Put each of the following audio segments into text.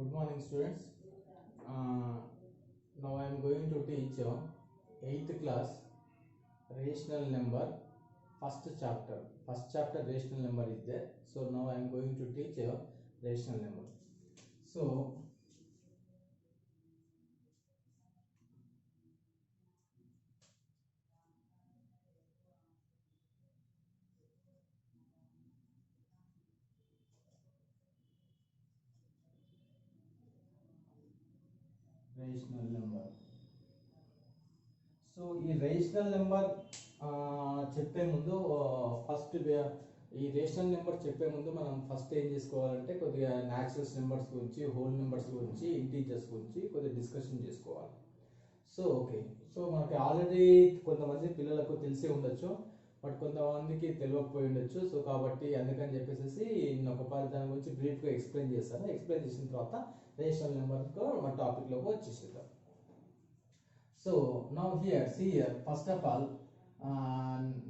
Good morning, students. Now I am going to teach 8th class rational number first chapter. First chapter rational number is there. So now I am going to teach rational number. So rational number. So ఈ rational number చెప్పే ముందు first ఈ rational number చెప్పే ముందు మనం first ఏం చేసుకోవాలంటే కొద్దిగా న్యాచురల్స్ నెంబర్స్ గురించి హోల్ నెంబర్స్ గురించి ఇంటీజర్స్ గురించి కొద్దిగా డిస్కషన్ చేసుకోవాలి. సో ఓకే, సో మనకి ఆల్రెడీ కొంతమంది పిల్లలకు తెలిసి ఉండొచ్చు, బట్ కొంతమందికి తెలియకపోయి ఉండొచ్చు. సో కాబట్టి అందుకని చెప్పేసి నేను ఒక దాని గురించి బ్రీఫ్గా ఎక్స్ప్లెయిన్ చేస్తాను. ఎక్స్ప్లెయిన్ చేసిన తర్వాత రేషనల్ నెంబర్తో మన టాపిక్లోకి వచ్చేసేద్దాం. So now here, see here, first of all,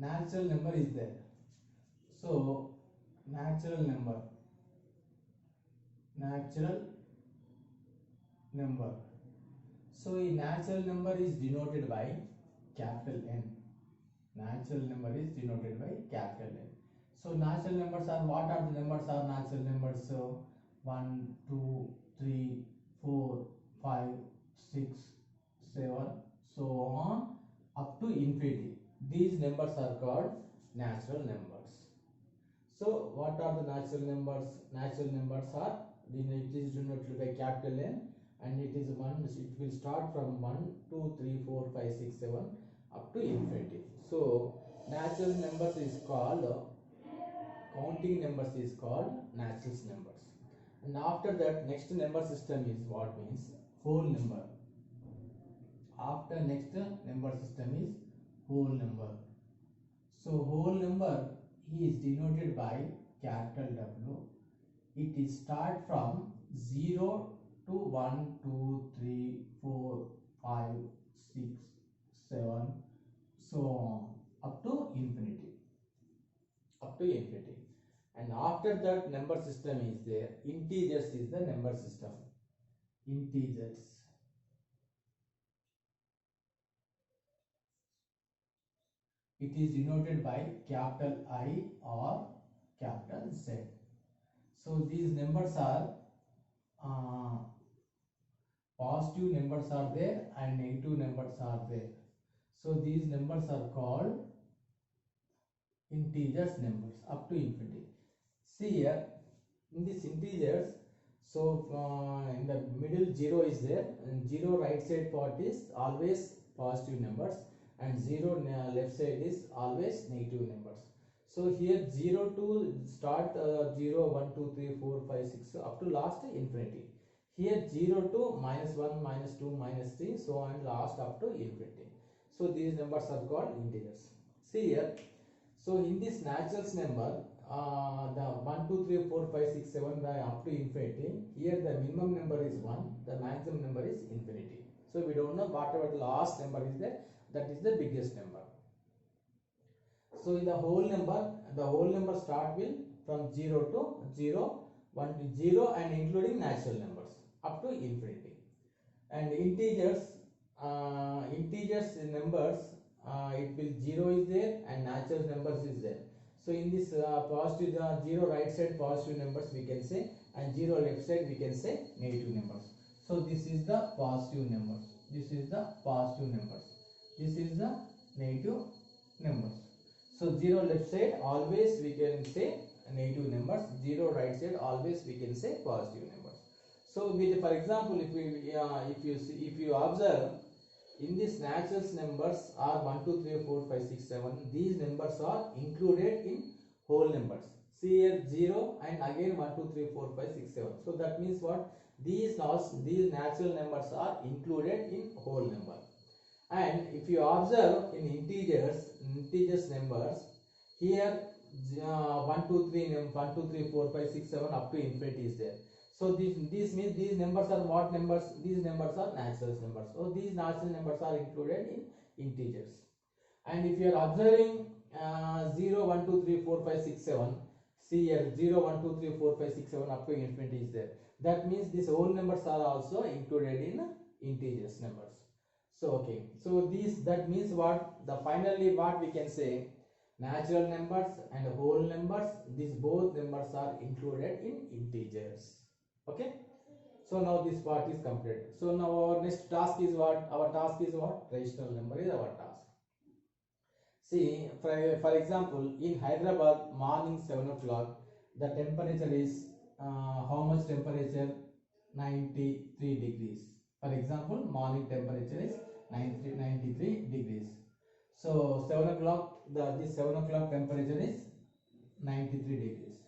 natural number is there. So natural number. So a natural number is denoted by capital N. Natural number is denoted by capital N. So natural numbers are, what are the numbers are natural numbers? So 1, 2, 3, 4, 5, 6, 7, so on up to infinity. These numbers are called natural numbers. So what are the natural numbers? Natural numbers are, it is denoted by capital N, and it is one. It will start from 1, 2, 3, 4, 5, 6, 7 up to infinity. So natural numbers is called, counting numbers is called natural numbers. And after that, next number system is what means whole number. After next number system is whole number. So whole number is denoted by capital W. It is start from 0 to 1, 2, 3, 4, 5, 6, 7, so on up to infinity. And after that, number system is there. Integers is the number system. Integers. It is denoted by capital I or capital Z. So these numbers are positive numbers are there and negative numbers are there. So these numbers are called integers numbers up to infinity. See here, in this integers, so in the middle 0 is there, and 0 right side part is always positive numbers, and 0 left side is always negative numbers. So here 0 to start 0, 1, 2, 3, 4, 5, 6 up to last infinity. Here 0 to -1, -2, -3, so on last up to infinity. So these numbers are called integers. See here, so in this natural number, the 1, 2, 3, 4, 5, 6, 7 up to infinity, here the minimum number is 1, the maximum number is infinity. So we don't know whatever the last number is there, that is the biggest number. So in the whole number start will from 0 to 0, 1 to 0 and including natural numbers up to infinity. And integers numbers, it will 0 is there and natural numbers is there. So in this positive 0 right side positive numbers we can say, and 0 left side we can say negative numbers. So this is the positive numbers, this is the positive numbers, this is the negative numbers. So 0 left side always we can say negative numbers, 0 right side always we can say positive numbers. So with, for example, if you observe, in these natural numbers are 1, 2, 3, 4, 5, 6, 7. These numbers are included in whole numbers. See here 0 and again 1, 2, 3, 4, 5, 6, 7. So that means what? These natural numbers are included in whole number. And if you observe in integers numbers, here 1, 2, 3, 4, 5, 6, 7 up to infinity is there. So this means these numbers are what numbers? These numbers are natural numbers. So these natural numbers are included in integers. And if you are observing 0, 1, 2, 3, 4, 5, 6, 7, see here 0, 1, 2, 3, 4, 5, 6, 7 up to infinity is there. That means these whole numbers are also included in integers numbers. So okay, so these, that means what, the finally what we can say, natural numbers and whole numbers, these both numbers are included in integers. Okay, so now this part is completed. So now our next task is what, our task is what, rational number is our task. See, for example, in Hyderabad, morning 7 o'clock, the temperature is how much temperature? 93 degrees. For example, morning temperature is 93 degrees. So 7 o'clock, this 7 o'clock temperature is 93 degrees.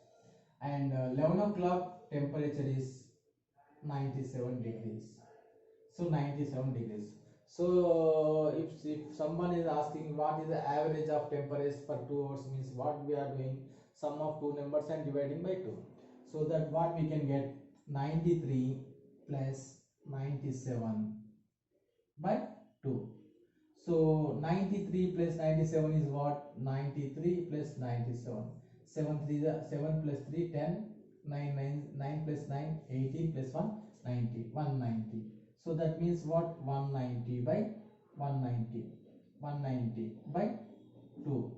And 11 o'clock temperature is 97 degrees. So 97 degrees. So if someone is asking what is the average of temperature for 2 hours, means what we are doing, sum of two numbers and dividing by 2. So that what we can get, 93 plus 97 by 2. So 93 plus 97 is what? 93 plus 97. 7 plus 3 10, 9 plus 9 18 plus 1 90, 190. So that means what? 190 by 190, 190 by 2.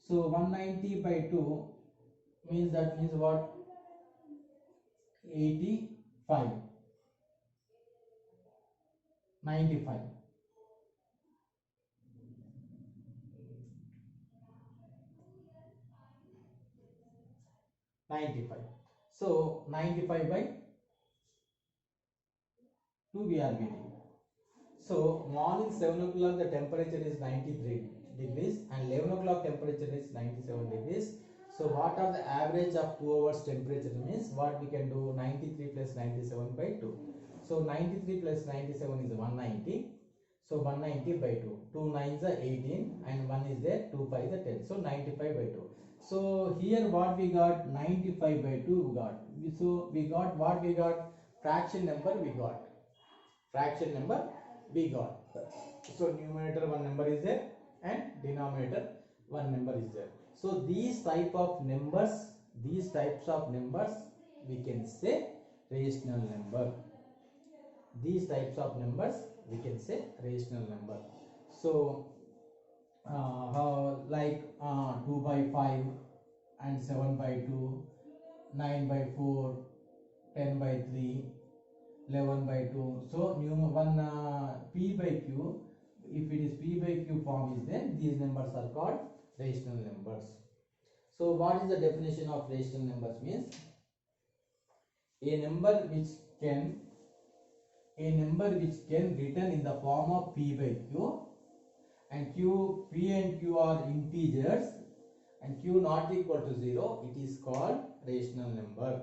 So 190 by 2 means, that means what? 85, 95. 95. So 95 by 2 we are getting. So morning 7 o'clock the temperature is 93 degrees and 11 o'clock temperature is 97 degrees. So what are the average of 2 hours temperature, means what we can do, 93 plus 97 by 2. So 93 plus 97 is 190. So 190 by 2. 2 nines are 18 and 1 is there, 2 5s are 10. So 95 by 2. So here what we got, 95 by 2 we got. So we got what we got, fraction number we got. Fraction number we got. So numerator one number is there and denominator one number is there. So these types of numbers we can say rational number. These types of numbers we can say rational number. So like 2 by 5 and 7 by 2, 9 by 4, 10 by 3, 11 by 2. So P by Q, if it is P by Q form is there, these numbers are called rational numbers. So what is the definition of rational numbers? Means a number which can written in the form of P by Q, and P and Q are integers and Q not equal to 0, it is called rational number.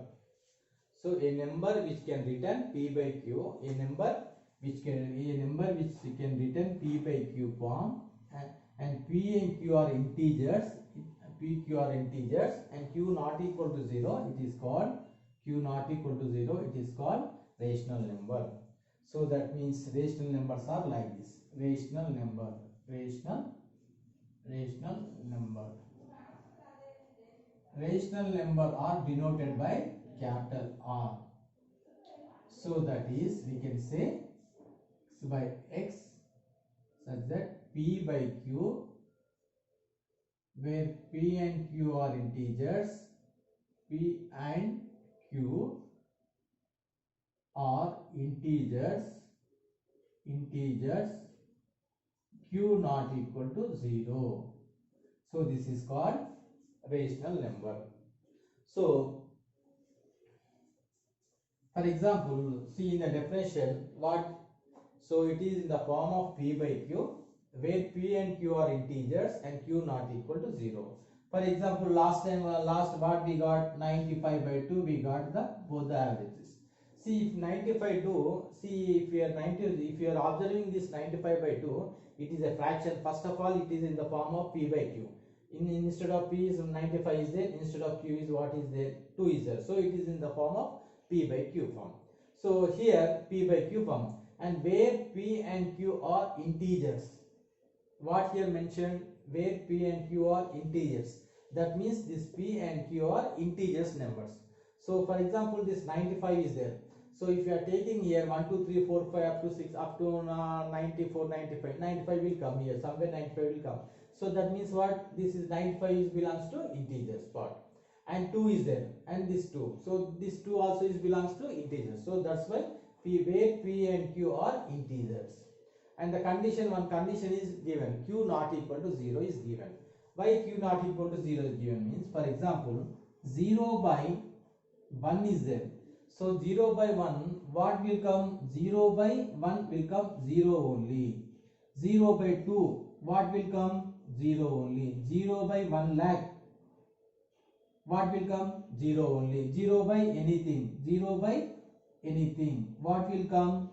So a number which can written P by Q, a number which can written P by Q form, and P and Q are integers, and Q not equal to 0, it is called rational number. So that means rational numbers are like this. Rational number. Rational number are denoted by capital R. So that is, we can say by X such that P by Q, where P and Q are integers, P and Q are integers, Q not equal to 0. So this is called rational number. So for example, see in the definition what, so it is in the form of P by Q, where P and Q are integers and Q not equal to 0. For example, last what we got, 95 by 2 we got both the averages. See if 95 2, see if you are observing this 95 by 2, it is a fraction. First of all, it is in the form of P by Q. Instead of P is 95 is there, instead of Q is what is there, 2 is there. So it is in the form of P by Q form. So here P by Q form, and where P and Q are integers. What here mentioned, where P and Q are integers. That means this P and Q are integers numbers. So for example, this 95 is there. So if you are taking here 1, 2, 3, 4, 5 up to 6 up to 94, 95, 95 will come here. Somewhere 95 will come. So that means what? This is 95 is belongs to integers part. And 2 is there. And this 2. So this 2 also is belongs to integers. So that's why where P and Q are integers. And the condition, one condition is given. Q not equal to 0 is given. Why Q not equal to 0 is given means, for example, 0 by 1 is there. So 0 by 1, what will come? 0 by 1 will come 0 only. 0 by 2, what will come? 0 only. 0 by 1 lakh, what will come? 0 only. 0 by anything. 0 by anything, what will come?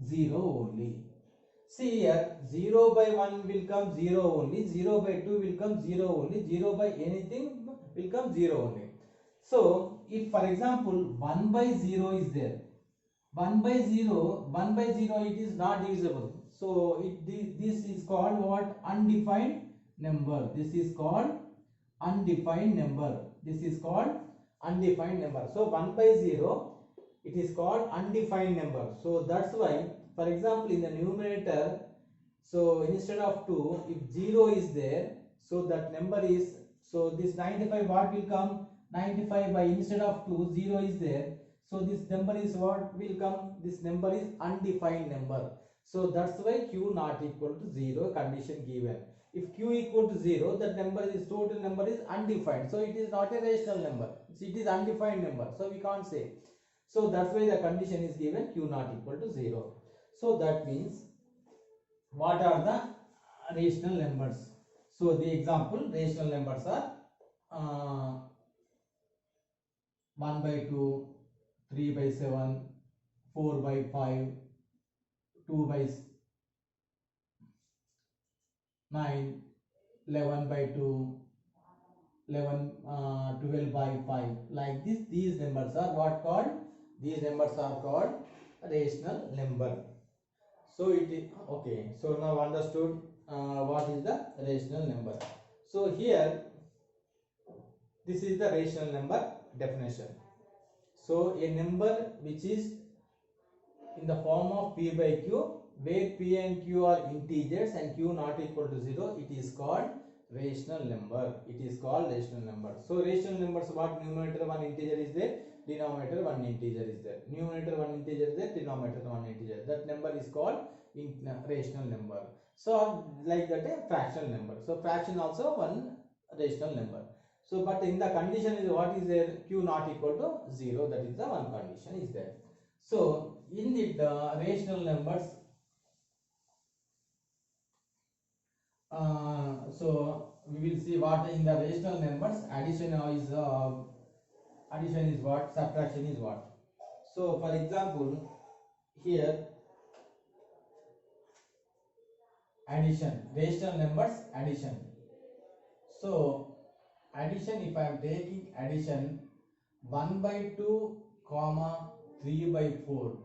0 only. See here, 0 by 1 will come 0 only, 0 by 2 will come 0 only, 0 by anything will come 0 only. So, if for example 1 by 0 is there, 1 by 0 it is not divisible. So, this is called what? Undefined number. This is called undefined number. This is called undefined number. So, 1 by 0, it is called undefined number. So, that's why, for example, in the numerator, so instead of 2, if 0 is there, so that number is, so this 95 what will come? 95 by instead of 2, 0 is there. So this number is what will come? This number is undefined number. So that's why Q not equal to 0 condition given. If Q equal to 0, that number is total number is undefined. So it is not a rational number. It is undefined number. So we can't say. So that's why the condition is given Q not equal to 0. So that means what are the rational numbers? So the example rational numbers are 1 by 2, 3 by 7, 4 by 5, 2 by 9, 11 by 2, 12 by 5. Like this, these numbers are what called? These numbers are called rational number. So it is okay. So now understood what is the rational number. So here this is the rational number definition. So a number which is in the form of P by Q, where P and Q are integers and Q not equal to 0, it is called rational number. It is called rational number. So rational numbers, what? Numerator 1 integer is there, denominator 1 integer is there. Numerator 1 integer is there, denominator 1 integer. That number is called rational number. So like that a fractional number. So fraction also one rational number. So but in the condition is what is there? Q not equal to 0. That is the one condition is there. So in the rational numbers, so we will see what in the rational numbers addition is what, subtraction is what. So for example here addition, rational numbers addition. So addition, if I am taking addition 1 by 2 comma 3 by 4,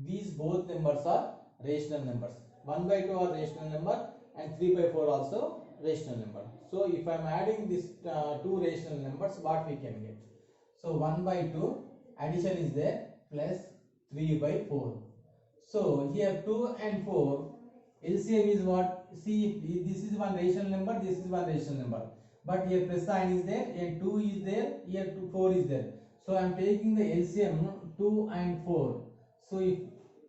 these both numbers are rational numbers. 1 by 2 are rational number and 3 by 4 also rational number. So if I am adding these two rational numbers, what we can get? So 1 by 2 addition is there plus 3 by 4. So here 2 and 4 LCM is what? See, this is one rational number, this is one rational number. But here plus sign is there and 2 is there, here 4 is there. So I am taking the LCM 2 and 4. So if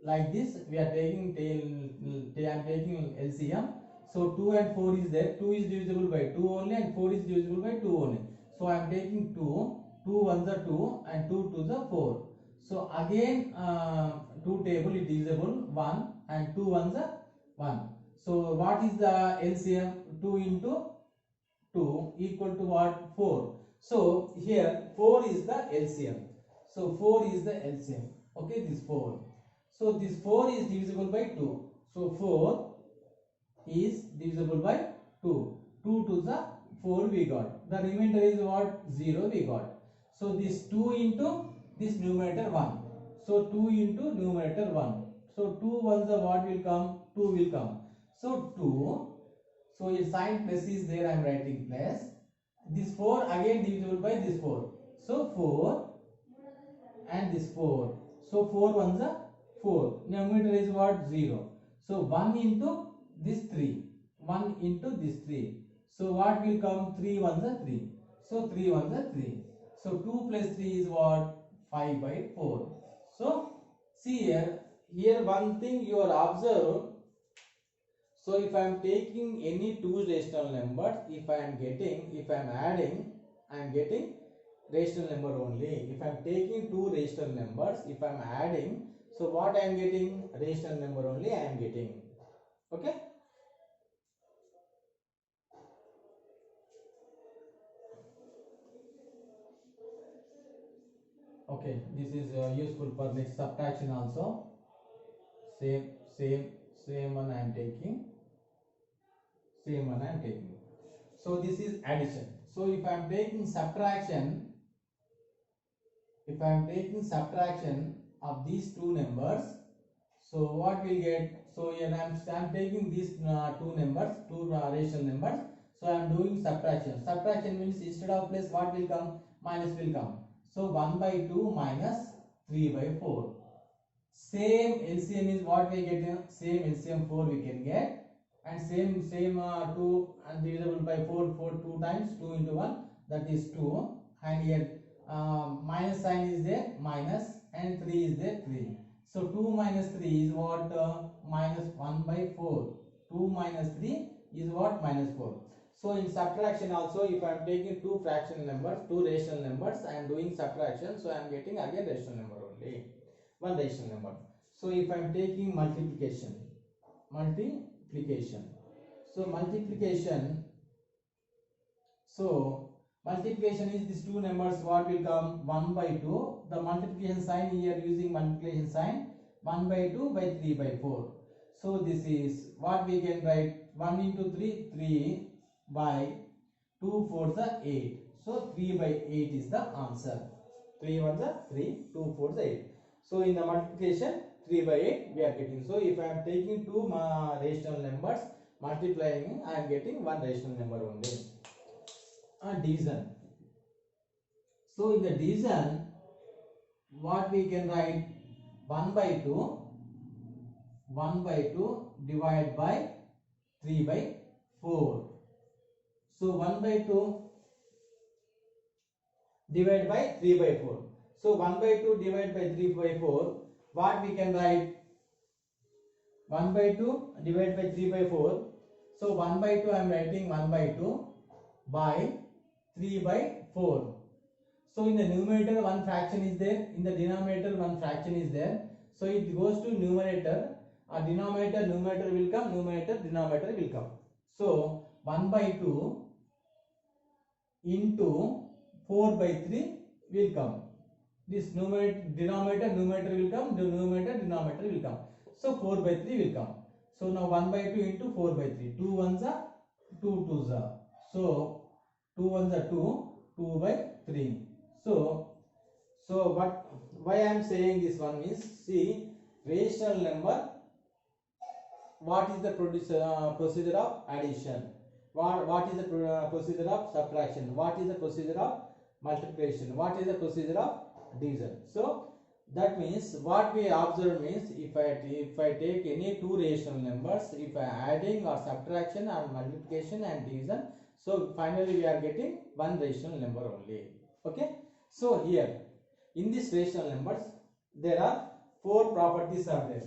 like this we are taking I am taking LCM. So 2 and 4 is there. 2 is divisible by 2 only and 4 is divisible by 2 only. So I am taking 2. 2 ones are 2 and 2 twos are 4. So again 2 table is divisible 1 and 2 ones are 1. So what is the LCM? 2 into 2 equal to what? 4. So here 4 is the LCM. So 4 is the LCM. Okay, this 4. So this 4 is divisible by 2. So 4 is divisible by 2. 2 to the 4 we got. The remainder is what? 0 we got. So this 2 into this numerator 1. So 2 into numerator 1. So 2 ones are what will come? 2 will come. So 2. So a sign plus is there, I am writing plus. This 4 again divisible by this 4. So 4 and this 4. So 4 ones are 4. Numerator is what? 0. So 1 into this 3. 1 into this 3. So what will come? 3 ones are 3. So 3 ones are 3. So 2 plus 3 is what? 5 by 4. So see here one thing you are observe. So if I am taking any two rational numbers, if I am adding, I am getting rational number only. If I am taking two rational numbers, if I am adding, so what I am getting? Rational number only I am getting. Okay. Okay, this is useful for next subtraction also. Same one I am taking. Same one I am taking. So this is addition. So if I am taking subtraction, of these two numbers, so what will get? So here I am taking these two numbers, two rational numbers. So I am doing subtraction. Subtraction means instead of plus what will come? Minus will come. So 1 by 2 minus 3 by 4. Same LCM is what we get? Same LCM 4 we can get, and same 2 and divisible by 4 2 times, 2 into 1, that is 2, and here minus sign is there, minus, and 3 is there, 3. So 2 minus 3 is what? Minus 1 by 4. 2 minus 3 is what? Minus 4. So in subtraction also, if I am taking two fraction numbers, two rational numbers, I am doing subtraction, so I am getting again rational number only, one rational number. So if I am taking multiplication, so multiplication is these two numbers, what will come? 1 by 2. The multiplication sign here, using multiplication sign, 1 by 2 by 3 by 4. So this is what we can write? 1 into 3, 3 by 2 4s are 8. So 3 by 8 is the answer. 3 ones are 3, 2 4s are 8. So in the multiplication, 3 by 8 we are getting. So if I am taking two rational numbers, multiplying, I am getting one rational number only. Division. So in the division, what we can write? 1 by 2 divided by 3 by 4. So 1 by 2 divided by 3 by 4. So 1 by 2 divided by 3 by 4, what we can write? 1 by 2 divided by 3 by 4. So 1 by 2 I am writing 1 by 2 by 3 by 4. So in the numerator one fraction is there, in the denominator one fraction is there. So it goes to numerator, denominator will come, numerator denominator will come. So 1 by 2 into 4 by 3 will come. This denominator will come, denominator will come. So 4 by 3 will come. So now 1 by 2 into 4 by 3. 2 ones are 2 twos are. So 2 ones are 2, 2 by 3. So why I am saying this one is, see, rational number, what is the procedure of addition? What is the procedure of subtraction? What is the procedure of multiplication? What is the procedure of division? So that means what we observe means, if I take any two rational numbers, if I adding or subtraction or multiplication and division, so finally we are getting one rational number only. Okay. So here in this rational numbers there are four properties are there.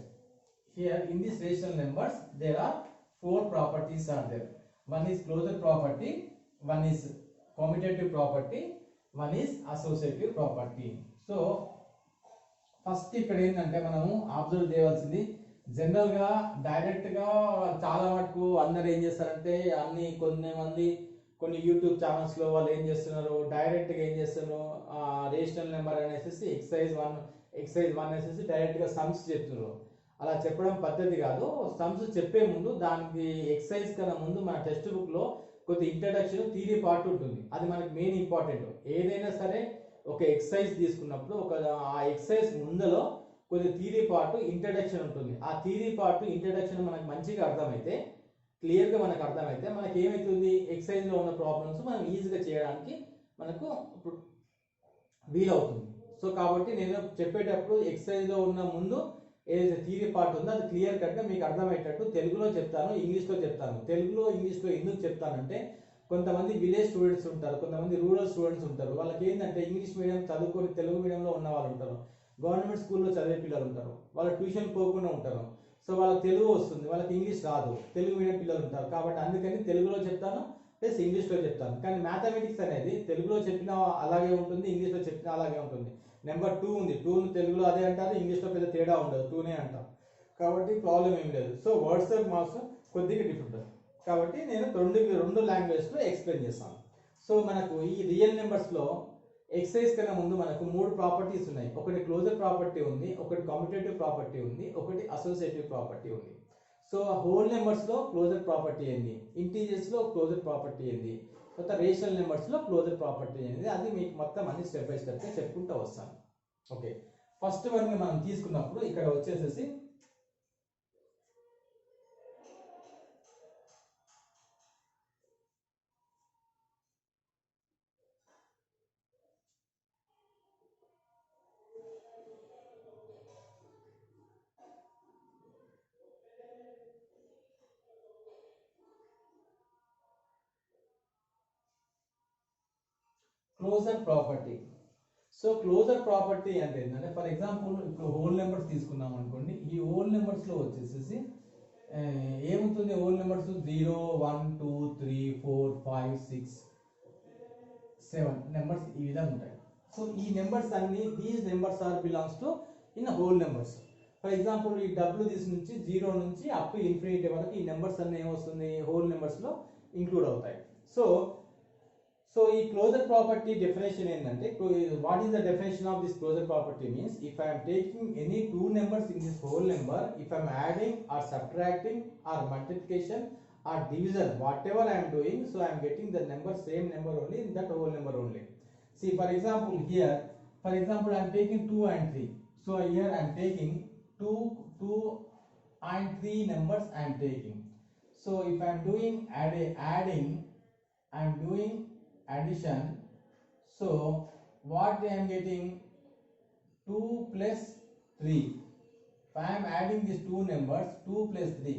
Here in this rational numbers there are four properties are there. One is closure property, one is commutative property, one is associative property. So first ఇక్కడ ఏంటంటే మనము observe చేయవలసింది, general గా direct గా చాలా మటుకు అందరు ఏం చేస్తారంటే, కొన్ని యూట్యూబ్ ఛానల్స్ లో వాళ్ళు ఏం చేస్తున్నారు, డైరెక్ట్ గా ఏం చేస్తున్నారు, రేషనల్ నెంబర్ అనేసి ఎక్సైజ్ 1 అనేసి డైరెక్ట్ గా సమ్స్ చెప్తున్నారు. అలా చెప్పడం పద్ధతి కాదు. సమ్స్ చెప్పే ముందు దానికి ఎక్సైజ్ కన్నా ముందు మన టెక్స్ట్ బుక్ లో కొద్ది ఇంట్రడక్షన్, థియరీ పార్ట్ ఉంటుంది. అది మనకి మెయిన్ ఇంపార్టెంట్. ఏదైనా సరే ఒక ఎక్సైజ్ తీసుకున్నప్పుడు ఆ ఎక్సైజ్ ముందులో కొద్ది థియరీ పార్ట్, ఇంట్రడక్షన్ ఉంటుంది. ఆ థియరీ పార్ట్, ఇంట్రడక్షన్ మనకు మంచిగా అర్థమైతే, క్లియర్ గా మనకు అర్థమైతే, మనకి ఏమైతుంది, ఎక్సైజ్ లో ఉన్న ప్రాబ్లమ్స్ మనం ఈజీగా చేయడానికి మనకు వీలవుతుంది. సో కాబట్టి నేను చెప్పేటప్పుడు ఎక్సర్సైజ్ లో ఉన్న ముందు ఏదైతే థియరీ పార్ట్ ఉందో అది క్లియర్ కట్ గా మీకు అర్థమయ్యేటట్టు తెలుగులో చెప్తాను, ఇంగ్లీష్ లో చెప్తాను. తెలుగులో ఇంగ్లీష్ లో ఎందుకు చెప్తానంటే కొంతమంది విలేజ్ స్టూడెంట్స్ ఉంటారు, కొంతమంది రూరల్ స్టూడెంట్స్ ఉంటారు. వాళ్ళకి ఏంటంటే ఇంగ్లీష్ మీడియం చదువుకొని తెలుగు మీడియంలో ఉన్న వాళ్ళు ఉంటారు, గవర్నమెంట్ స్కూల్లో చదివే పిల్లలు ఉంటారు, వాళ్ళ ట్యూషన్ పోకుండా ఉంటారు. సో వాళ్ళకి తెలుగు వస్తుంది, వాళ్ళకి ఇంగ్లీష్ రాదు, తెలుగు మీడియం పిల్లలు ఉంటారు. కాబట్టి అందుకని తెలుగులో చెప్తాను ప్లస్ ఇంగ్లీష్లో చెప్తాను. కానీ మ్యాథమెటిక్స్ అనేది తెలుగులో చెప్పినా అలాగే ఉంటుంది, ఇంగ్లీష్లో చెప్పినా అలాగే ఉంటుంది. నెంబర్ 2 ఉంది, 2ను తెలుగులో అదే అంటారు, ఇంగ్లీష్లో పెద్ద తేడా ఉండదు, 2నే అంటారు. కాబట్టి ప్రాబ్లం ఏం లేదు. సో వర్డ్స్ మార్క్స్ కొద్దిగా డిఫరెంట్. కాబట్టి నేను రెండు లాంగ్వేజ్లో ఎక్స్ప్లెయిన్ చేస్తాను. సో మనకు ఈ రియల్ నెంబర్స్లో ఎక్సైజ్ కన్నా ముందు మనకు 3 ప్రాపర్టీస్ ఉన్నాయి. ఒకటి క్లోజర్ ప్రాపర్టీ ఉంది, ఒకటి కాంపిటేటివ్ ప్రాపర్టీ ఉంది, ఒకటి అసోసియేటివ్ ప్రాపర్టీ ఉంది. సో హోల్ నెంబర్స్లో క్లోజర్ ప్రాపర్టీ ఏంది, ఇంటీజర్స్లో క్లోజర్ ప్రాపర్టీ ఏంది, తర్వాత రేషనల్ నెంబర్స్లో క్లోజర్ ప్రాపర్టీ ఏంది, అది మీకు మొత్తం అన్ని స్టెప్ బై స్టెప్గా చెప్పుకుంటూ వస్తాను. ఓకే, ఫస్ట్ వన్గా మనం తీసుకున్నప్పుడు ఇక్కడ వచ్చేసేసి closure property. So closure property అంటే ఏంటంటే ఫర్ ఎగ్జాంపుల్ ఇప్పుడు హోల్ నెంబర్స్ తీసుకున్నాం అనుకోండి. ఈ హోల్ నెంబర్స్లో వచ్చేసేసి ఏమవుతుంది, హోల్ నెంబర్స్ 0 1 2 3 4 5 6 7 నెంబర్స్ ఈ విధంగా ఉంటాయి. సో ఈ నెంబర్స్ అన్ని these numbers are belongs to in whole numbers. For example ఈ డబ్ల్యూ తీసి నుంచి 0 నుంచి అప్ టు ఇన్ఫినిటీ వరకు ఈ నెంబర్స్ అన్ని ఏమొస్తుంది, హోల్ నెంబర్స్లో ఇంక్లూడ్ అవుతాయి. సో ఈ క్లోజర్ ప్రాపర్టీ డెఫినేషన్ ఏంటంటే, what is the definition of this closure property means if I'm taking any 2 numbers in this whole number, if I'm adding or subtracting or multiplication or division, whatever I am doing, so I am getting the number, same number only in that whole number only. See for example here, for example I am taking 2 and 3. So here I am taking 2 and 3 numbers I am taking. So if I am doing adding, I am doing addition. So what I am getting, 2 plus 3. If I am adding these two numbers, 2 plus 3.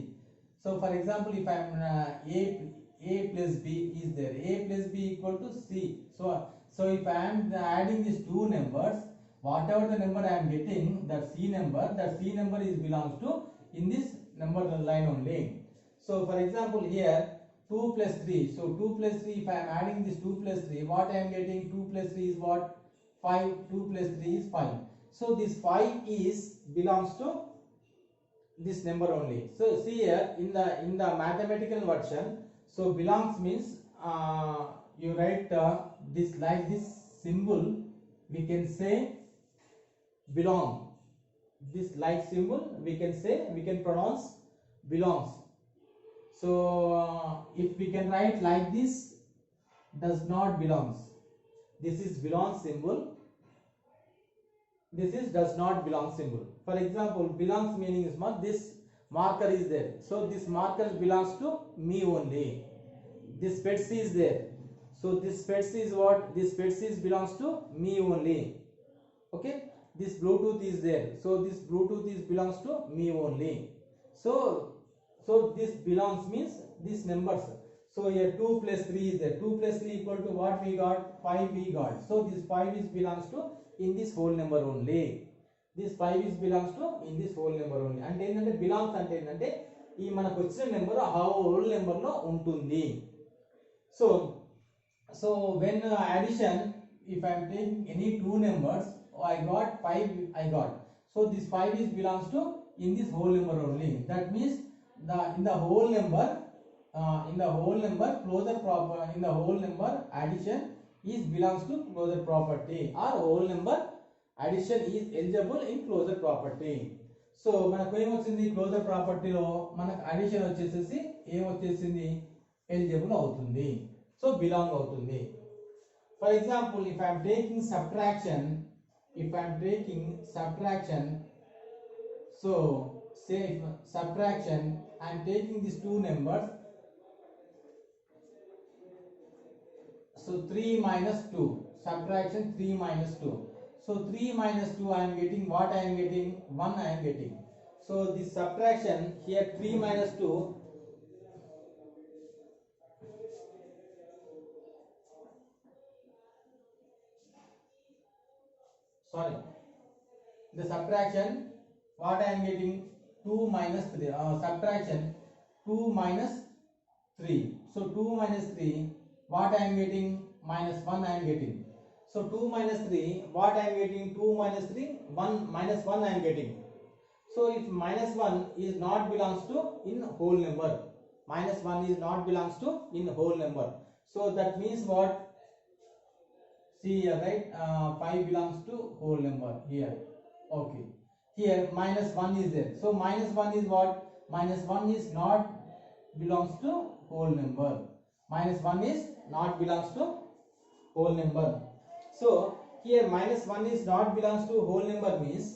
So for example, if I am a plus b is there, a plus b equal to c. So if I am adding these two numbers, whatever the number I am getting, that c number is belongs to in this number line only. So for example here 2 plus 3. So 2 plus 3, if I am adding this 2 plus 3, what I am getting, 2 plus 3 is what, 5. 2 plus 3 is 5. So this 5 is belongs to this number only. So see here in the mathematical version, so belongs means you write this like this symbol, we can say belong. This like symbol we can say, we can pronounce belongs. So if we can write like this, does not belongs. This is belong symbol, this is does not belong symbol. For example, belongs meaning is what, this marker is there, so this marker belongs to me only. This Pepsi is there, so this Pepsi is what, this Pepsi belongs to me only. Okay, this Bluetooth is there, so this Bluetooth is belongs to me only. So this belongs means these numbers. So here 2 plus 3 is there, 2 plus 3 equal to what we got, 5 we got. So this 5 is belongs to in this whole number only. This 5 is belongs to in this whole number only. అంటే ఏంటంటే belongs అంటే ఏంటంటే ఈ మనకు వచ్చిన number ఆ whole number లో ఉంటుంది. So when addition, if I am taking any 2 numbers, I got 5, I got. So this 5 is belongs to in this whole number only. That means in the whole number closure property, in the whole number addition is belongs to closure property, or whole number addition is eligible in closure property. So మనకు ఏమొచ్చింది, closure ప్రాపర్టీలో మనకు addition వచ్చేసేసి ఏమొచ్చేసింది, eligible అవుతుంది, so belong అవుతుంది. For example if I'm taking subtraction, so say subtraction, I am taking these two numbers, so 3 minus 2. subtraction 3 minus 2. So 3 minus 2 I am getting what I am getting? 1 I am getting. So this subtraction here 3 minus 2, sorry, the subtraction what I am getting? 2 minus 3, subtraction 2 minus 3. So 2 minus 3 what I am getting? Minus 1 I am getting. So 2 minus 3 what I am getting? 2 minus 3 1 minus 1 I am getting. So if minus 1 is not belongs to in whole number, minus 1 is not belongs to in whole number. So that means what? See here, right? 5 belongs to whole number here. Okay. Here minus 1 is there. So minus 1 is what? Minus 1 is not belongs to whole number. Minus 1 is not belongs to whole number. So here minus 1 is not belongs to whole number means,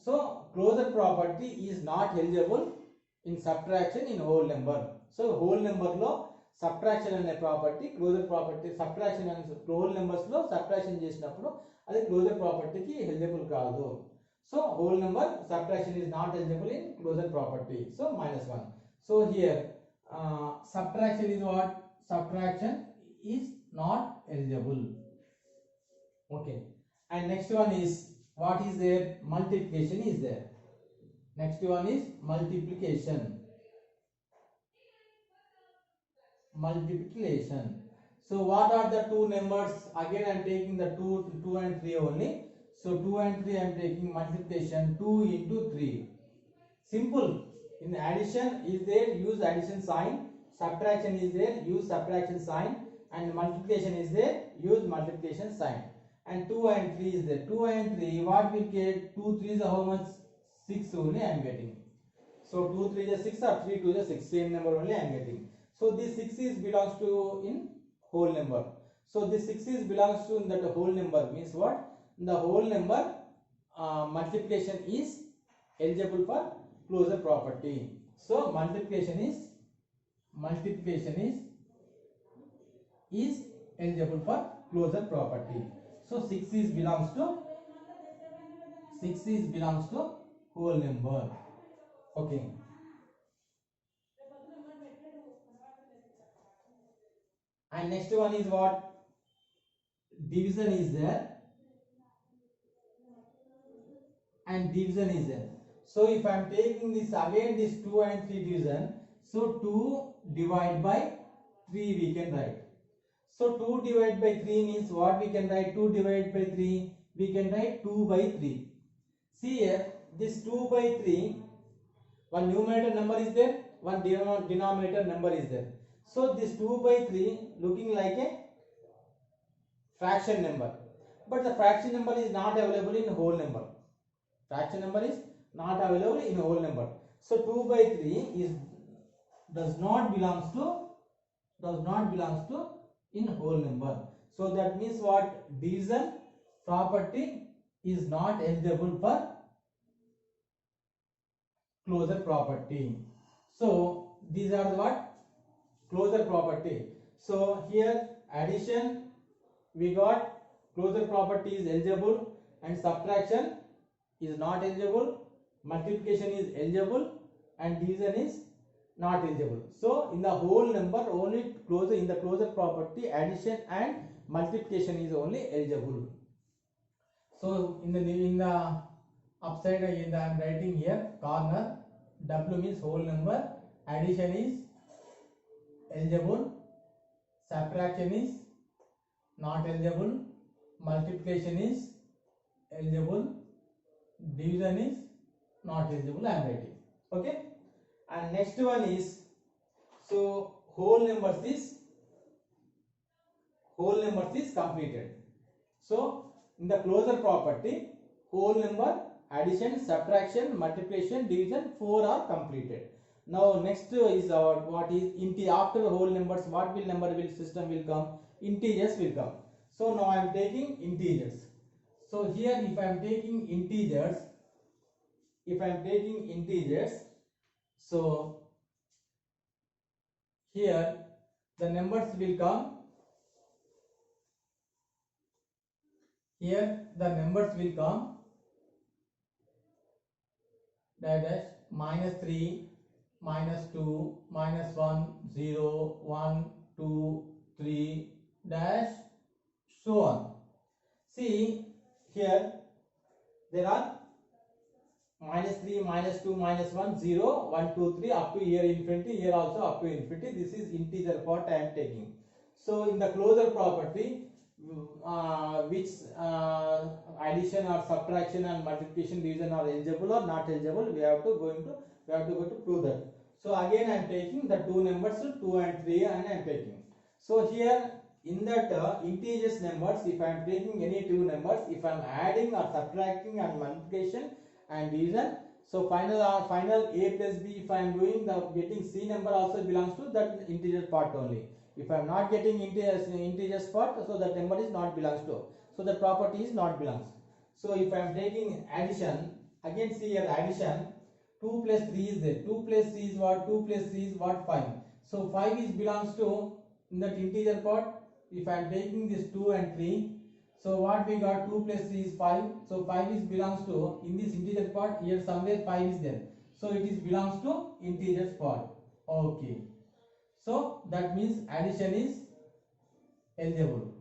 so closure property is not eligible in subtraction in whole number. So whole number lo subtraction అనే property closure property subtraction అనే whole numbers లో subtraction చేసినప్పుడు అది closure ప్రాపర్టీకి eligible కాదు. So whole number subtraction is not eligible in closure property. So minus 1. So here subtraction is what? Subtraction is not eligible. Okay. And next one is what is there? Multiplication is there. Next one is multiplication. Multiplication. So what are the two numbers? Again I am taking the 2 and 3 only. So 2 and 3 I am taking multiplication 2 into 3. Simple. In addition is there, use addition sign. Subtraction is there, use subtraction sign. And multiplication is there, use multiplication sign. And 2 and 3 is there. 2 and 3 what we get? 2 3 is how much? 6 only I am getting. So 2 3 is 6 or 3 2 is 6, same number only I am getting. So this 6 is belongs to in whole number. So this 6 is belongs to in that whole number means what? The whole number multiplication is eligible for closure property. So multiplication is eligible for closure property. So 6 is belongs to whole number. Okay. And next one is what? Division is there and division is there. So if I am taking this again, this 2 and 3 division, so 2 divided by 3 we can write. So 2 divided by 3 means what we can write? 2 divided by 3 we can write 2 by 3. See here, this 2 by 3, one numerator number is there, one denominator number is there. So this 2 by 3 looking like a fraction number, but the fraction number is not available in whole number. Fraction number is not available in whole number. So 2 by 3 is does not belongs to in whole number. So that means what? Division property is not eligible for closure property. So these are the what? Closure property. So here addition we got closure property is eligible and subtraction is not eligible, multiplication is eligible and division is not eligible. So in the whole number only closure, in the closure property addition and multiplication is only eligible. So in the upside I am writing here corner, W means whole number, addition is eligible, subtraction is not eligible, multiplication is eligible, division is not eligible I am writing. Okay. And next one is, so whole numbers is completed. So in the closure property whole number, addition, subtraction, multiplication, division 4 are completed. Now next is our what is after the whole numbers what will number will system will come? Integers will come. So now I am taking integers. So here if I am taking integers, so here the numbers will come Here the numbers will come that is -3, -2, -1, 0, 1, 2, 3 dash so on. See here there are -3, -2, -1, 0, 1, 2, 3 up to here infinity, here also up to infinity. This is integer part I am taking. So in the closure property, which addition or subtraction and multiplication, division are eligible or not eligible, we have to go to prove that. So again I am taking the two numbers 2 and 3 and I am taking. So here in that integers numbers, if I am taking any two numbers, if I am adding or subtracting and multiplication and division, so final a plus b, if I am doing the getting c number also belongs to that integer part only. If I am not getting integers part, so that number is not belongs to, so the property is not belongs. So if I am taking addition, again see here addition, 2 plus 3 is there, 2 plus 3 is what, 2 plus 3 is what, 5. So 5 is belongs to in that integer part. If I am taking this 2 and 3, so what we got, 2 plus 3 is 5. So 5 is belongs to in this integer part, here somewhere 5 is there. So it is belongs to integers part. Okay. So that means addition is eligible.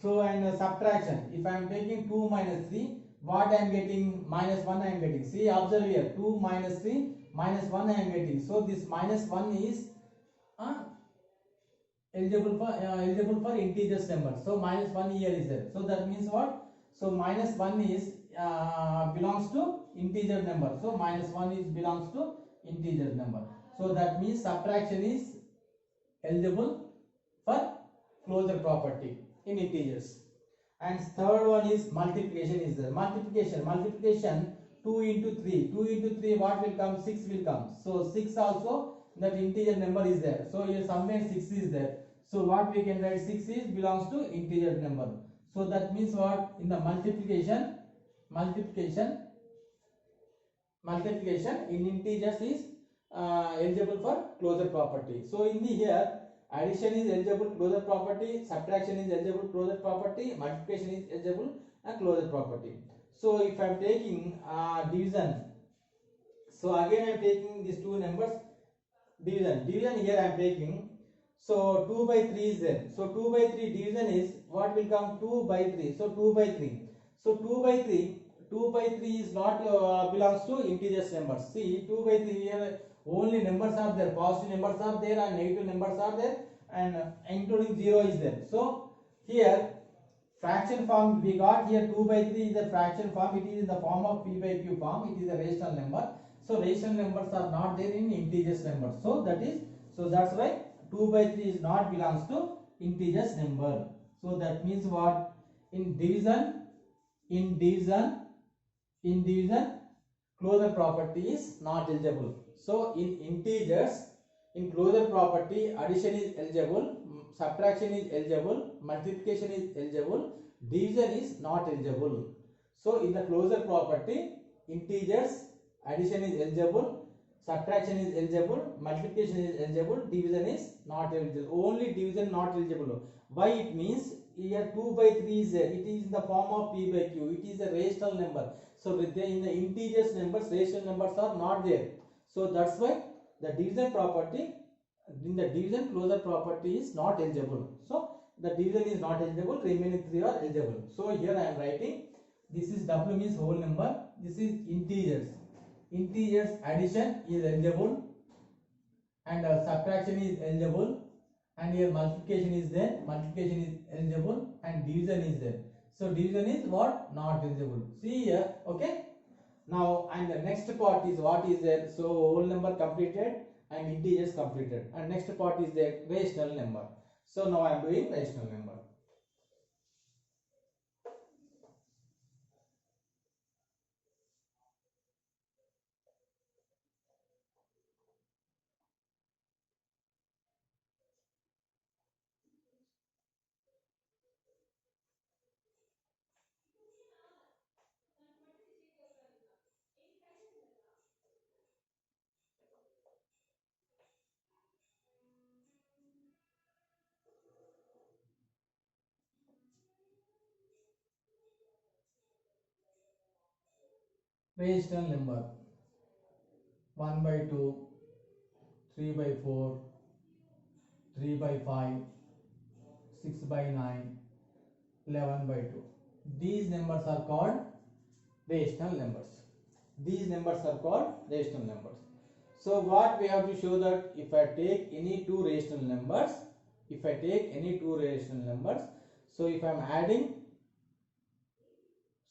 So and subtraction, if I am taking 2 minus 3, what I am getting, -1 I am getting. See observe here, 2 minus 3 -1 I am getting. So this -1 is uh, eligible for integers number. So -1 here is there. So that means what? So -1 is belongs to integer number. So -1 is belongs to integer number. So that means subtraction is eligible for closure property in integers. And third one is multiplication is there. Multiplication 2 into 3. 2 into 3 what will come? 6 will come. So 6 also that integer number is there. So here somewhere 6 is there. So what we can write, 6 is belongs to integer number. So that means what, in the multiplication in integers is eligible for closure property. So in the here addition is eligible closure property, subtraction is eligible closure property, multiplication is eligible closure property. So if I am taking division, so again I am taking these two numbers, division here I am taking. So 2 by 3 is there. So 2 by 3 division is what will come, 2 by 3. So 2 by 3. So 2 by 3, 2 by 3 is not belongs to integers numbers. See 2 by 3 here only numbers are there, positive numbers are there and negative numbers are there, and including 0 is there. So here fraction form we got here, 2 by 3 is the fraction form, it is in the form of p by q form, it is a rational number. So rational numbers are not there in integers numbers. So that is, so that's why 2 by 3 is not belongs to integers number. So that means what, in division in division in division closure property is not eligible. So in integers, in closure property, addition is eligible, subtraction is eligible, multiplication is eligible, division is not eligible. So in the closure property, integers, addition is eligible, subtraction is eligible, multiplication is eligible, division is not eligible. Only division not eligible. Why? It means here 2 by 3 is there, it is in the form of p by q, it is a rational number. So in the integers numbers, rational numbers are not there. So that's why the division property, in the division closure property is not eligible. So the division is not eligible, remaining three are eligible. So here I am writing, this is W means whole number, this is integers. Integers addition is eligible and subtraction is eligible, and here multiplication is there, multiplication is eligible, and division is there. So division is what, not eligible. See here, okay. Now and the next part is what is there. So whole number completed and integers completed, and next part is the rational number. So now I am doing rational number. rational number 1 by 2, 3 by 4, 3 by 5, 6 by 9, 11 by 2. These numbers are called rational numbers. These numbers are called rational numbers. So what we have to show that if I take any two rational numbers, so if I am adding,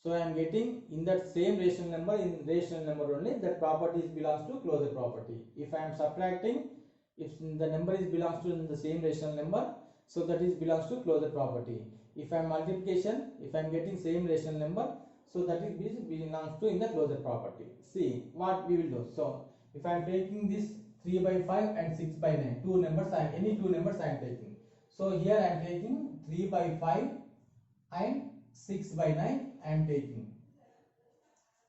so I am getting in that same rational number, in rational number only, that property belongs to closure property. If I am subtracting, if the number is belongs to the same rational number, so that is belongs to closure property. If I am multiplication, if I am getting same rational number, so that is belongs to in the closure property. See what we will do. So if I am taking this 3 by 5 and 6 by 9, two numbers, any two numbers I am taking. So here I am taking 3 by 5 and 6 by 9. I am taking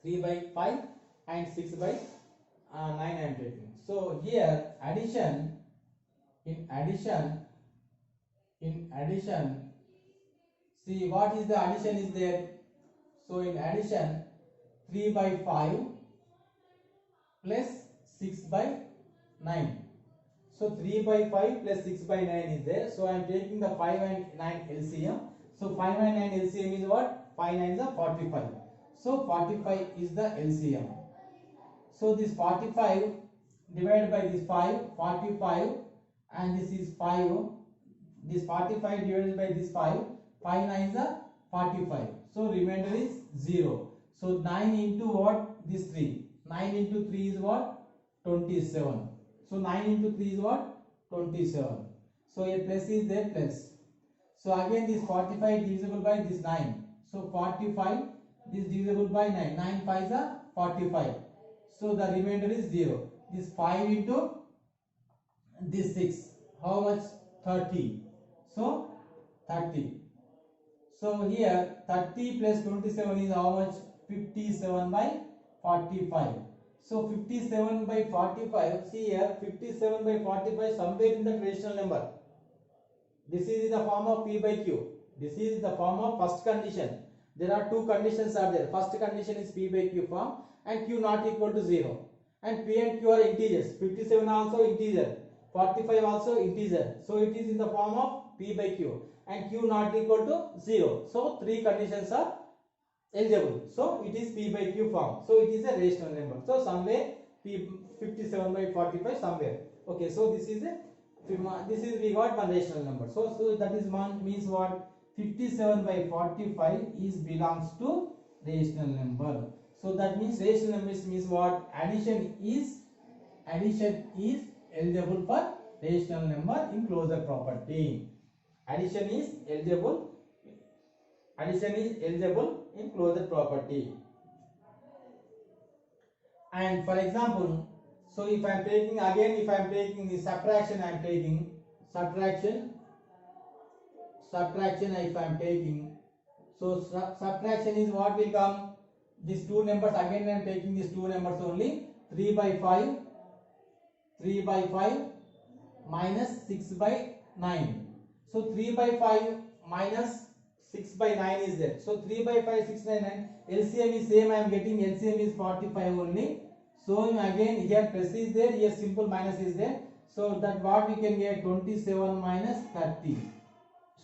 3 by 5 and 6 by 9 I am taking. So here addition, in addition, see what is the addition is there. So in addition 3 by 5 plus 6 by 9. So 3 by 5 plus 6 by 9 is there. So I am taking the 5 and 9 LCM. So 5 and 9 LCM is what? 5 9 is 45. So 45 is the LCM. So this 45 divided by this 5, 45, and this is 5. This 45 divided by this 5, 5 9 is 45. So remainder is 0. So 9 into what? This 3. 9 into 3 is what? 27. So 9 into 3 is what? 27. So a plus is there, plus. So again this 45 divisible by this 9. So 45 this divisible by 9. 9 5 is 45. So the remainder is 0. This 5 into this 6. How much? 30. So 30. So here 30 plus 27 is how much? 57 by 45. So 57 by 45, see here 57 by 45 somewhere in the rational number. This is in the form of P by Q. This is the form of first condition. There are two conditions are there. First condition is P by Q form and Q not equal to 0. And P and Q are integers. 57 also integer. 45 also integer. So it is in the form of P by Q and Q not equal to 0. So three conditions are eligible. So it is P by Q form. So it is a rational number. So somewhere P 57 by 45 somewhere. Okay. So this is we got one rational number. So that is one means what? 57 by 45 is belongs to rational number. So that means rational numbers means what? Addition is eligible for rational number in closure property. Addition is eligible in closure property. And for example, so if I am taking again, if I am taking the subtraction, I am taking subtraction if I am taking, so subtraction is what will come? These two numbers, again I am taking these two numbers only. 3 by 5 minus 6 by 9. So 3 by 5 minus 6 by 9 is there. So 3 by 5, 6 by 9. LCM is same. I am getting LCM is 45 only. So again here plus is there. Here simple minus is there. So that what we can get? 27 minus 30.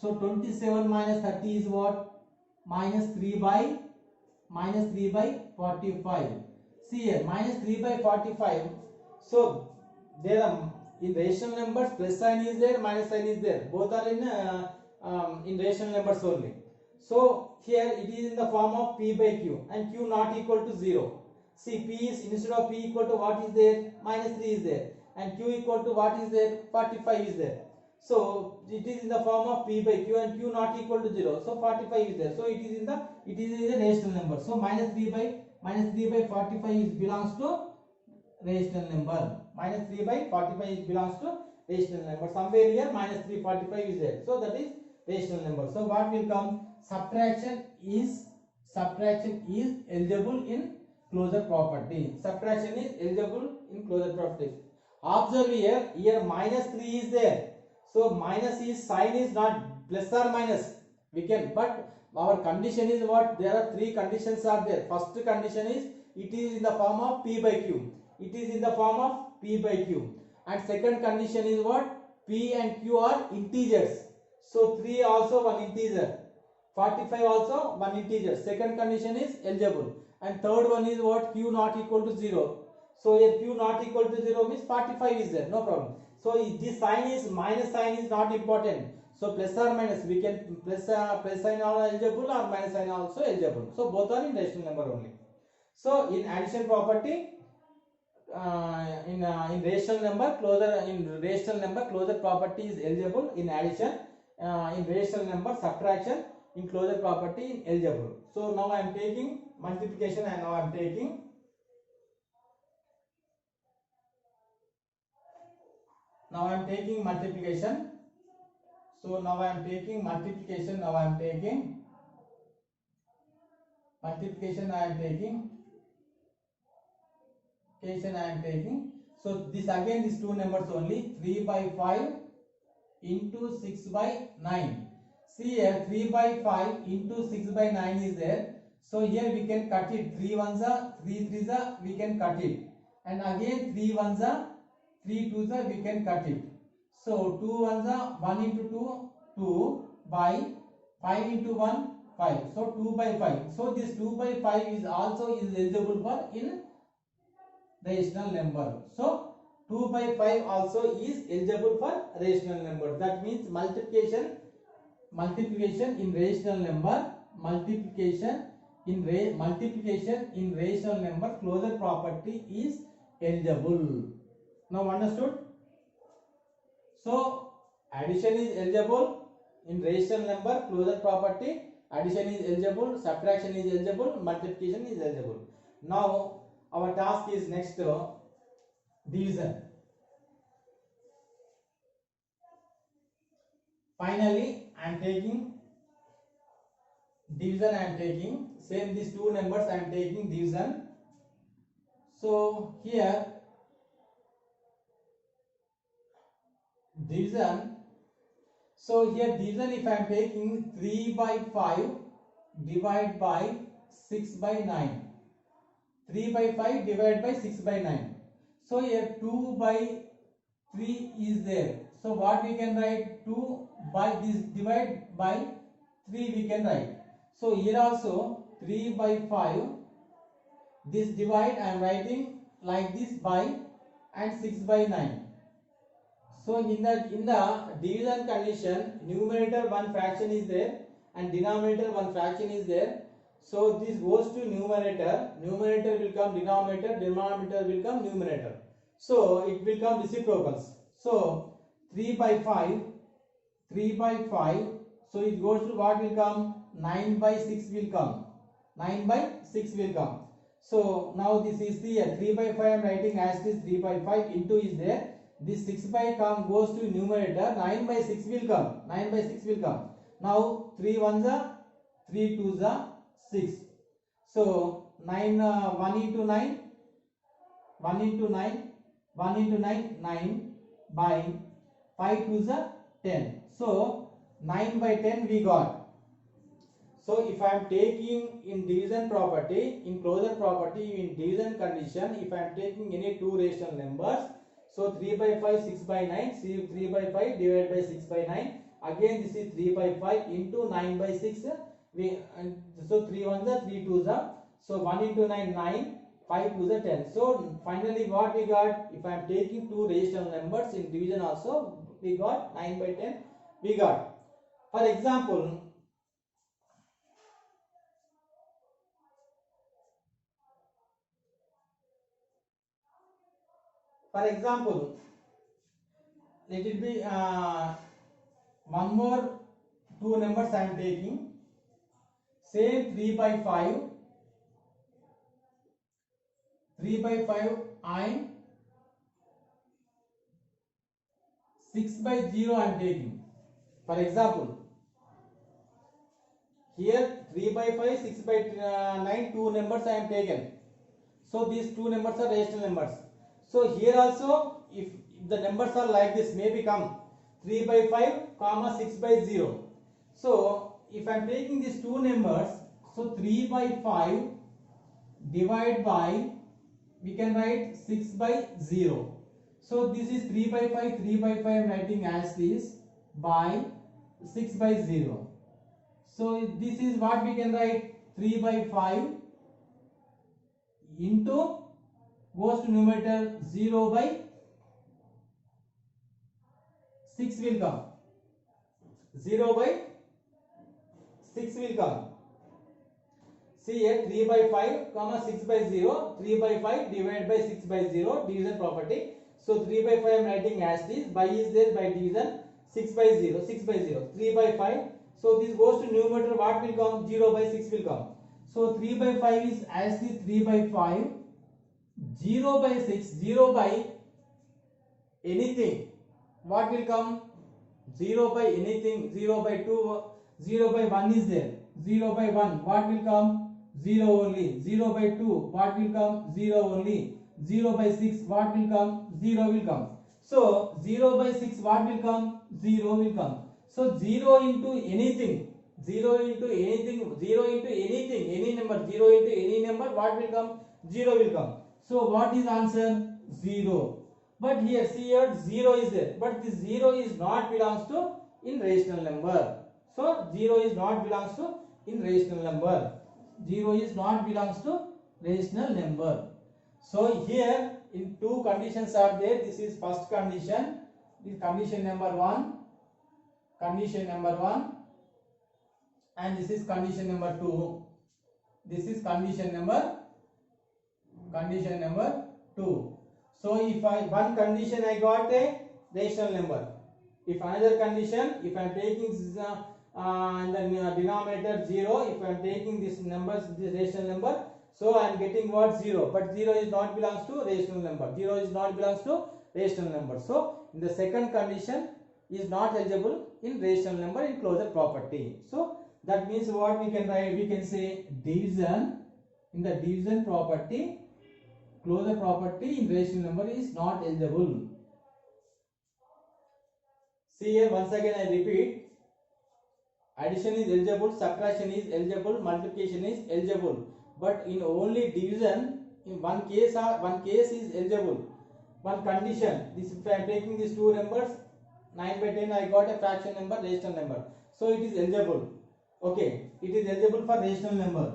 So 27 minus 30 is what? Minus 3 by 45. See here minus 3 by 45. So there are in rational numbers plus sign is there, minus sign is there. Both are in rational numbers only. So here it is in the form of P by Q and Q not equal to 0. See P is instead of P equal to what is there? Minus 3 is there. And Q equal to what is there? 45 is there. So it is in the form of P by Q and Q not equal to 0. So 45 is there. So it is in the rational number. So minus 3 by 45 is belongs to rational number. Minus 3 by 45 is belongs to rational number. Somewhere here minus 345 is there. So that is rational number. So what will come? Subtraction is eligible in closure property. Subtraction is eligible in closure property. Observe here minus 3 is there. So minus is sign is not plus or minus. We can, but our condition is what? There are three conditions are there. First condition is it is in the form of p by q. It is in the form of p by q. And second condition is what? P and q are integers. So 3 also one integer. 45 also one integer. Second condition is eligible. And third one is what? Q not equal to 0. So here q not equal to 0 means 45 is there, no problem. So this sign is minus sign is not important. So plus or minus, we can plus sign are eligible or minus sign also eligible. So both are in rational number only. So in addition property, in rational number closure property is eligible in addition. In rational number subtraction in closure property in eligible. So now I am taking multiplication and now I am taking multiplication. So now I am taking multiplication. I am taking. So this again these two numbers only, 3 by 5 into 6 by 9. See here 3 by 5 into 6 by 9 is there. So here we can cut it. 3 ones are 3 threes are, we can cut it. And again 3 ones are 3 twos are, we can cut it. So 2 ones are 1 into 2 2 by 5 into 1 5. So 2 by 5. So this 2 by 5 is also is eligible for in rational number. So 2 by 5 also is eligible for rational number. That means multiplication in rational number, multiplication in rational number closure property is eligible. Now understood? So addition is eligible in rational number closure property, addition is eligible, subtraction is eligible, multiplication is eligible. Now our task is next division. Finally I am taking division. Same these two numbers I am taking division. So here division. So here division, if I am taking 3 by 5 divided by 6 by 9. 3 by 5 divided by 6 by 9. So here 2 by 3 is there. So what we can write? 2 by this divide by 3 we can write. So here also 3 by 5. This divide I am writing like this by and 6 by 9. So in the division condition, numerator one fraction is there and denominator one fraction is there. So this goes to numerator. Numerator will come denominator. Denominator will come numerator. So it will come reciprocals. So 3 by 5. So it goes to what will come? 9 by 6 will come. 9 by 6 will come. So now this is the 3 by 5 I am writing as it is 3 by 5 into is there. This 6 by goes to numerator. 9 by 6 will come. 9 by 6 will come. Now 3 ones are 3 twos are 6. So 9 1 into 9 9 by 5 twos are 10. So 9 by 10 we got. So if I am taking in division property, in closure property, in division condition, if I am taking any two rational numbers, so 3 by 5, 6 by 9, see 3 by 5 divided by 6 by 9. Again this is 3 by 5 into 9 by 6. So 3 ones are 3 twos are. So 1 into 9, 9, 5 twos are 10. So finally what we got? If I am taking two rational numbers in division also, we got 9 by 10. We got. For example, let it be one more two numbers I am taking. Same 3 by 5 and 6 by 0 I am taking. For example, here 3 by 5, 6 by 9, two numbers I am taken. So these two numbers are rational numbers. So here also, if the numbers are like this, may become 3 by 5 comma 6 by 0. So if I am taking these two numbers, so 3 by 5 divide by, we can write 6 by 0. So this is 3 by 5, 3 by 5 I am writing as this by 6 by 0. So this is what we can write, 3 by 5 into, goes to numerator, 0 by 6 will come. 0 by 6 will come. See here, 3 by 5 comma 6 by 0, 3 by 5 divided by 6 by 0, division property. So 3 by 5 I am writing as this, by is there, by division, 6 by 0, 6 by 0, 3 by 5. So this goes to numerator, what will come, 0 by 6 will come. So 3 by 5 is as the 3 by 5, 0 by 6, 0 by anything, what will come, 0 by anything, 0 by 2, 0 by 1 is there, 0 by 1, what will come, 0 only, 0 by 2, what will come, 0 only, 0 by 6, what will come, 0 will come. So 0 by 6, what will come, 0 will come. So 0 into anything, 0 into anything, 0 into anything, any number, 0 into any number, what will come, 0 will come. So what is answer, 0. But here, see here, 0 is there, but this 0 is not belongs to in rational number. So 0 is not belongs to in rational number. 0 is not belongs to rational number. So here in two conditions are there. This is first condition. This condition number 1. Condition number 1. And this is condition number 2. This is condition number 2. So if one condition I got a rational number. If another condition, if I am taking this, the denominator 0, if I am taking this numbers, this rational number, so I am getting what, 0. But 0 is not belongs to rational number. 0 is not belongs to rational number. So in the second condition is not eligible in rational number in closure property. So that means what we can write, we can say division, in the division property, closure property in rational number is not eligible. See here, once again I repeat, addition is eligible, subtraction is eligible, multiplication is eligible, but in only division, in one case is eligible. One condition, this if I am taking these two numbers, 9 by 10, I got a fraction number, rational number, so it is eligible. Okay, it is eligible for rational number.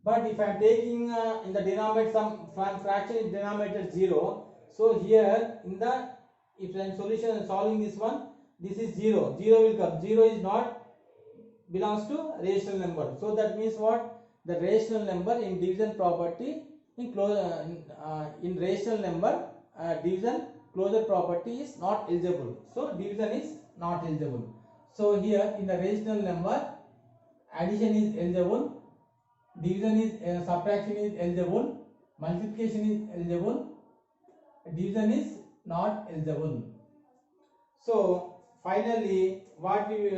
But if I am taking in the denominator some fraction in denominator 0, so here in the, if I am solving this one, this is 0, 0 will come, 0 is not belongs to rational number. So that means what, the rational number in division property in rational number division closure property is not eligible. So division is not eligible. So here in the rational number, addition is eligible, division is subtraction is eligible, multiplication is eligible, division is not eligible. So finally what we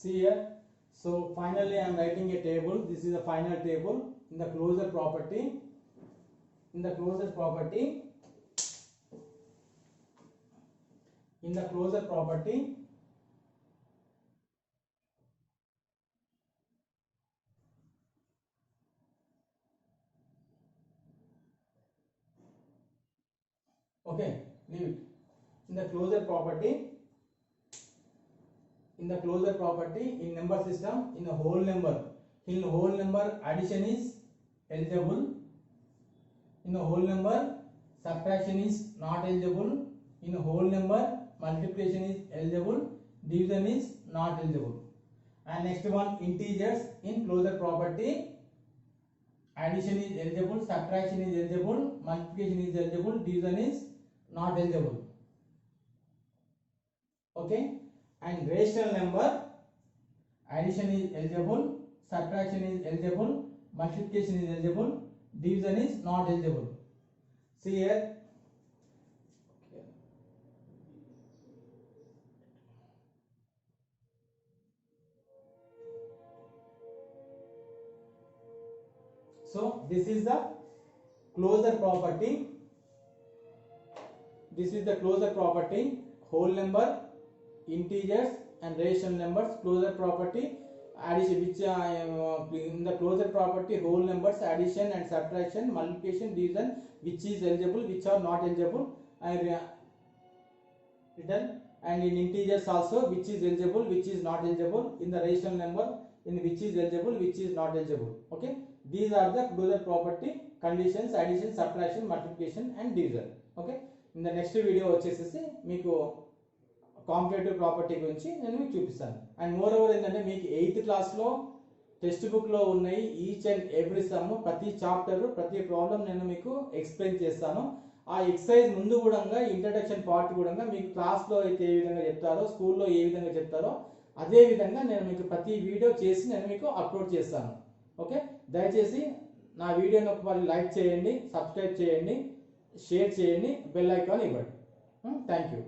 See here. So finally I am writing a table. This is a final table. In the closure property, in the closure property, in the closure property, okay, leave it. In the closure property, in the closure property, in number system, in a whole number, in whole number addition is eligible, in a whole number subtraction is not eligible, in a whole number multiplication is eligible, division is not eligible. And next one, integers in closure property, addition is eligible, subtraction is eligible, multiplication is eligible, division is not eligible. Okay. And rational number, addition is eligible, subtraction is eligible, multiplication is eligible, division is not eligible. See here. So this is the closure property. This is the closure property, whole number, integers and rational numbers, closure property, addition, which in the closure property, whole numbers, addition and subtraction, multiplication, division, which is eligible, which are not eligible, and written. And in integers also, which is eligible, which is not eligible, in the rational number, in which is eligible, which is not eligible. Okay, these are the closure property conditions: addition, subtraction, multiplication and division. Okay, in the next video వచ్చేసేసి మీకు competitive property గురించి నేను మీకు చూపిస్తాను. And more over ఏంటంటే మీకు 8th క్లాస్లో text బుక్లో ఉన్నాయి ఈచ్ అండ్ ఎవ్రీ సమ్, ప్రతి చాప్టర్, ప్రతి ప్రాబ్లం నేను మీకు ఎక్స్ప్లెయిన్ చేస్తాను. ఆ ఎక్సర్సైజ్ ముందు కూడా ఇంట్రడక్షన్ పార్ట్ కూడా మీకు క్లాస్లో అయితే ఏ విధంగా చెప్తారో, స్కూల్లో ఏ విధంగా చెప్తారో అదే విధంగా నేను మీకు ప్రతి వీడియో చేసి నేను మీకు అప్లోడ్ చేస్తాను. ఓకే, దయచేసి నా వీడియోని ఒకసారి లైక్ చేయండి, సబ్స్క్రైబ్ చేయండి, షేర్ చేయండి, బెల్ ఐకాన్ ఇవ్వండి. Thank you.